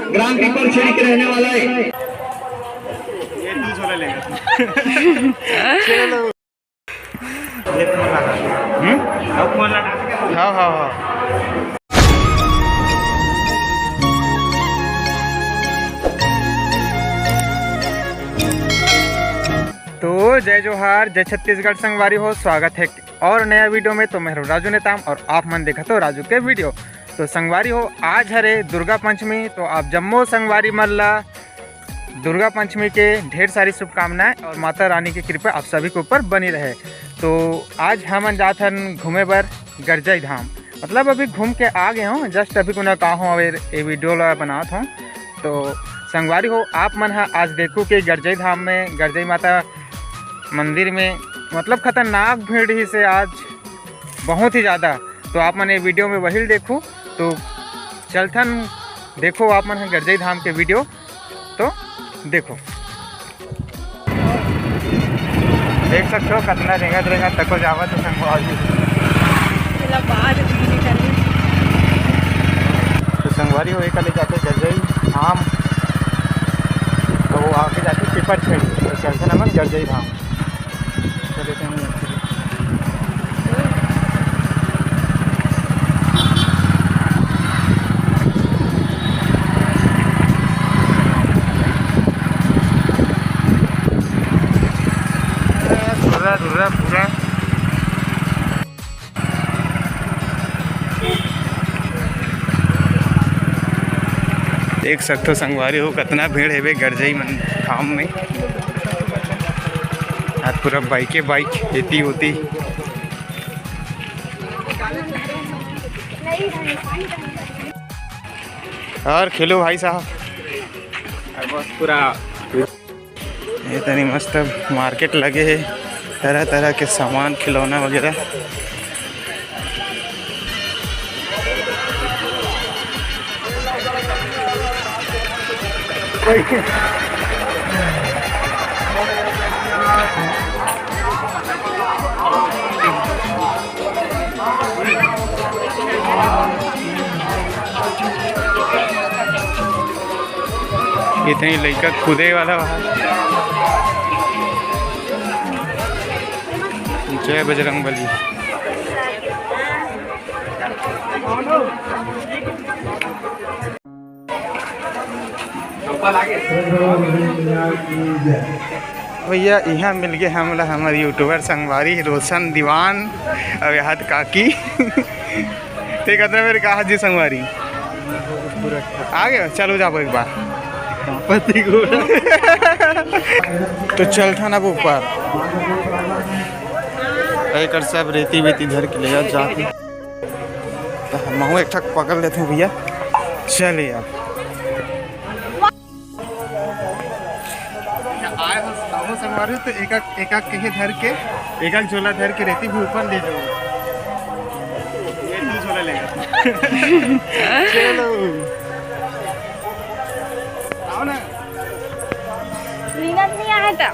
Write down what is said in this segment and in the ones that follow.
ग्राम पीपर छेड़ी के रहने वाला है। ये तू छोला लेगा। चलो ये फोन लगा। अब फोन लगा। हाँ हाँ हाँ। तो जय जोहार, जय छत्तीसगढ़ संगवारी हो। स्वागत है और नया वीडियो में। तो मैं राजू नेताम और आप मन देखा तो राजू के वीडियो। तो संगवारी हो, आज हरे दुर्गा पंचमी। तो आप जम्मो संगवारी मल्ला दुर्गा पंचमी के ढेर सारी शुभकामनाएं और माता रानी की कृपा आप सभी के ऊपर बनी रहे। तो आज हम जात हन घूमे बर गरजई धाम। मतलब अभी घूम के आ गए हूँ, जस्ट अभी को कहा हूँ और ये वीडियो ला बनात हूँ। तो संगवारी हो, आप मन आज देखो कि गरजई धाम में गरजई माता मंदिर में मतलब खतरनाक भीड़ ही से आज बहुत ही ज़्यादा। तो आप मन ये वीडियो में वही देखो। तो चलथन देखो आप मन गरजई धाम के वीडियो तो देखो, देख सकते हो कितना रेंगत तक जावा। तो संगवारी तो संगवारी हो एक ले जाते गरजई धाम, तो वो आके जाते पीपर छेड़ी। तो चलते न मन गरजई धाम। पूरा देख सकते हो संगवारी हो कितना भीड़ है गरजई धाम में। आज पूरा बाइके बाइक एती होती। और खेलो भाई साहब। बस पूरा इतनी मस्त मार्केट लगे है, तरह तरह के सामान खिलौना वगैरह। इतनी लड़का कूदे वाला वहाँ। जय बजरंग बली। भैया यहाँ मिल गए हमला हमारे यूट्यूबर संगवारी रोशन दीवान और यहाँ काकी। ठीक है मेरे कहा जी संगवारी आ गए। चलो जाओ एक बार तो चल था ना ऊपर कर सब रेती वेती धर के ले जाते। तो हम एक ठक पकड़ लेते हैं भैया। चलिए अब आए हो संगवारी तो एक कहे धर के एक झोला धर के रेती भी ऊपर ले जाओ। ये तू झोला लेगा। चलो आओ ना। नहीं आया था।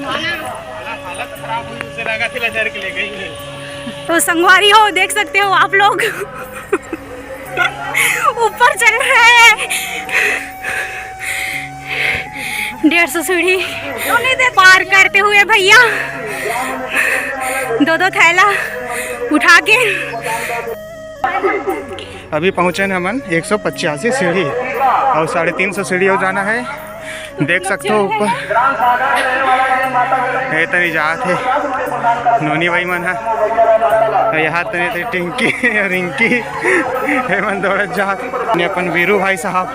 हालत खराब हुई, उसे लगा थी लजर के ले गई। तो संगवारी हो, देख सकते हो आप लोग ऊपर चल रहे हैं। 150 सीढ़ी पार करते हुए भैया 2-2 थैला उठा के अभी पहुँचे न मन 185 सीढ़ी और 350 सीढ़ी हो जाना है। देख सकते हो ऊपर है तनी जात है नोनी भाई मन है यहाँ तनी थे टिंकी रिंकी है मन दौड़त जात। अपन वीरू भाई साहब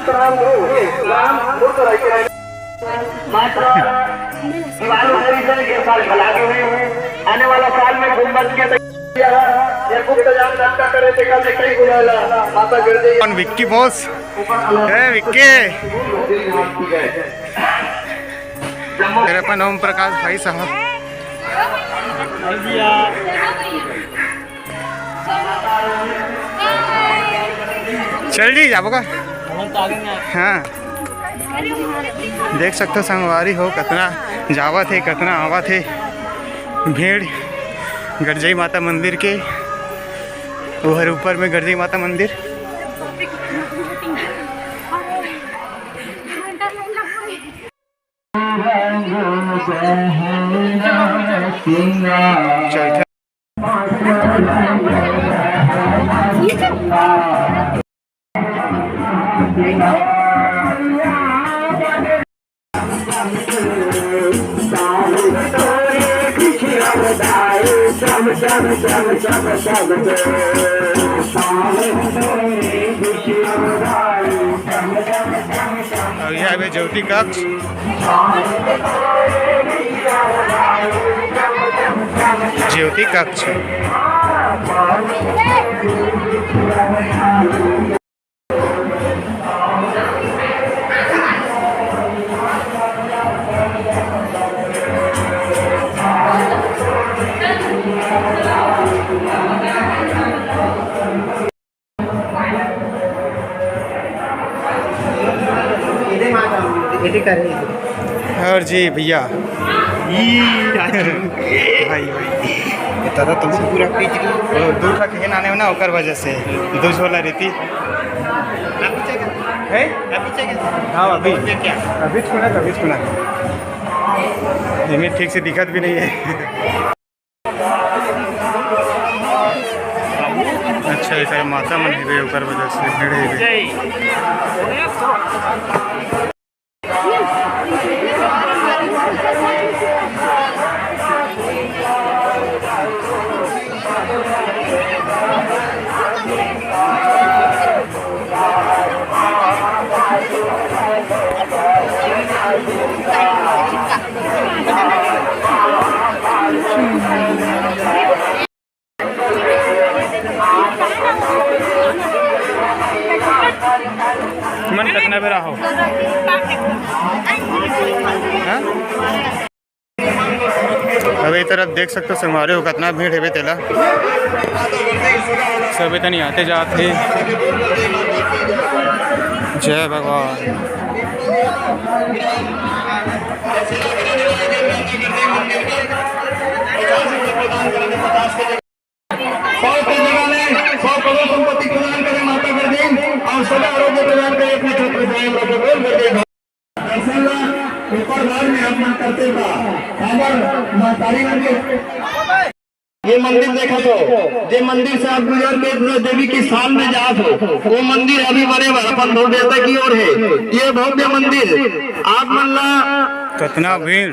आने वाला साल में गुम्बद के विक्की बॉस है। विक्की मेरे अपन ओम प्रकाश भाई साहब। चल जी जाओगा। हाँ देख सकते हो संगवारी हो कितना जावा थे कितना आवा थे भीड़ गरजई माता मंदिर के। वो हर ऊपर में गरजई माता मंदिर चल और यह है ज्योति कक्ष। ज्योति कक्ष और जी भैया भाई दादा तुमसे पूरा पीछ दूर का खेन आने ना ओकर वजह से दो झोला रहती है। हाँ अभी अभी सुना इन्हें ठीक से दिखत भी नहीं है। अच्छा ऐसा माता मन है ओकर वजह से भीड़ है। मन कितना बेरा हो अब ये तरफ देख सकते हो संगवारी हो कितना भीड़ है तेला सब इतनी आते जाते। जय भगवान। संपत्ति प्रदान करें माता कर दें और सदा आरोग्य प्रदान करें अपने छत्र ऊपर घर में अपमान करते का ये मंदिर देखा तो ये मंदिर से आप गुजर के देवी की स्थान में जात हो वो मंदिर अभी बड़े अपन देवता की ओर है। ये भव्य मंदिर आप मन ला कितना भीड़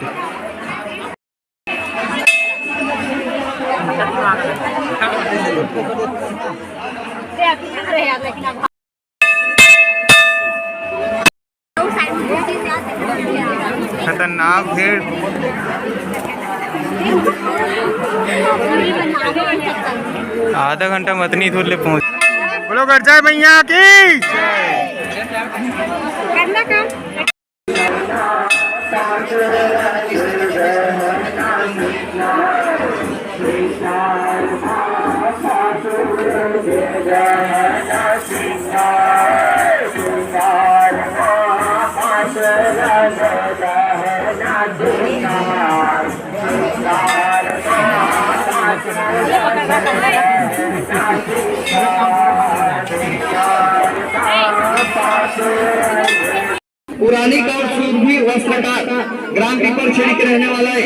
खतरनाक भीड़। आधा घंटा में इतनी दूर ले पहुंच। बोलो घर जाए भैया की पुरानी का सूरवीर वस्त्रकार ग्राम पीपल छेड़ी के रहने वाला है।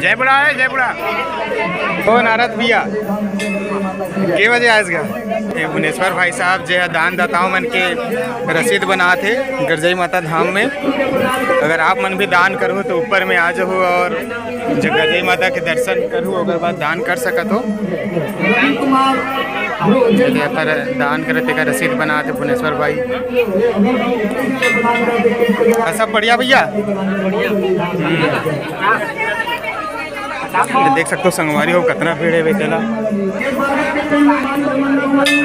जय बुढ़ा है जय बुढ़ा ओ नारद भैया के बजे आज गा भुवनेश्वर भाई साहब जो है दान दाताओं मन के रसीद बना थे गिरजाई माता धाम में। अगर आप मन भी दान करो तो ऊपर में आ जाओ और जो गिरजाई माता के दर्शन करूँ अगर बात दान कर सकत हो पर दान करते का रसीद बना थे भुवनेश्वर भाई। सब बढ़िया भैया देख सकते हो संगवारी हो कितना भीड़ है बेतेला।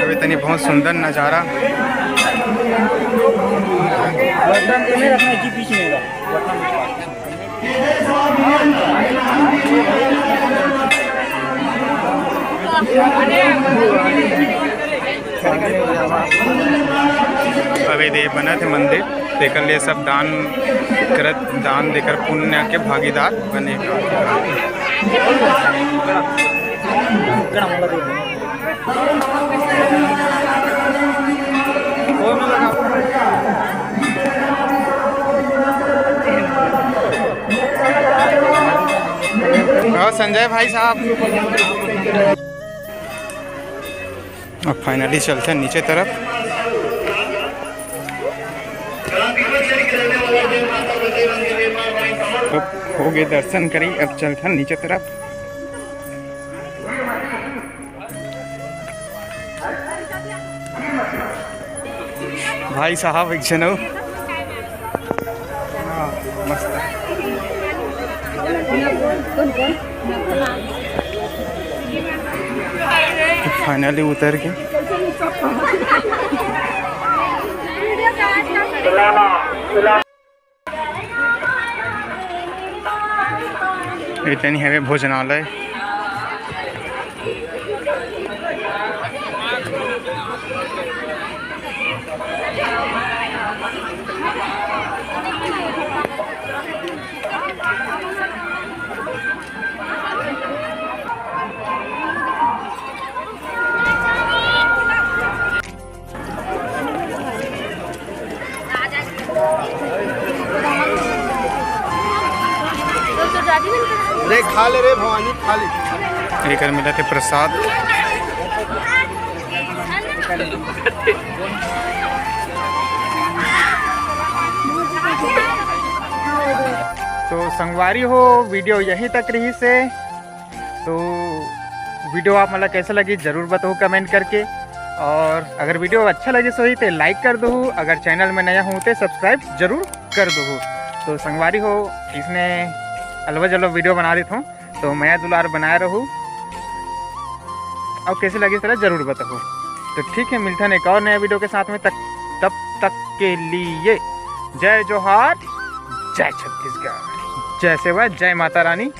अभी तनी बहुत सुंदर नज़ारा। अब हवे दे बना थे मंदिर तेकर लिए सब दान करत दान देकर पुण्य के भागीदार बने और संजय भाई साहब अब फाइनली चलते हैं नीचे तरफ। अब हो गए दर्शन करी, अब चलते हैं नीचे तरफ। भाई साहब एक जनो मस्त फाइनली उतर के इतनी है भोजनालय। रे खा ले रे भवानी खा ले। एक मिला थे प्रसाद। तो संगवारी हो वीडियो यहीं तक रही से। तो वीडियो आप मतलब कैसा लगी ज़रूर बताओ कमेंट करके, और अगर वीडियो अच्छा लगे सो तो लाइक कर दो, अगर चैनल में नया हूँ तो सब्सक्राइब जरूर कर दो। तो संगवारी हो इसने अलवा जलवा वीडियो बना देता हूँ, तो मैं दुलार बनाया रहूँ और कैसे लगी तरह ज़रूर बताओ। तो ठीक है, मिलते हैं एक और नया वीडियो के साथ में। तब तक के लिए जय जोहार, जय छत्तीसगढ़, जय सेवा, जय माता रानी।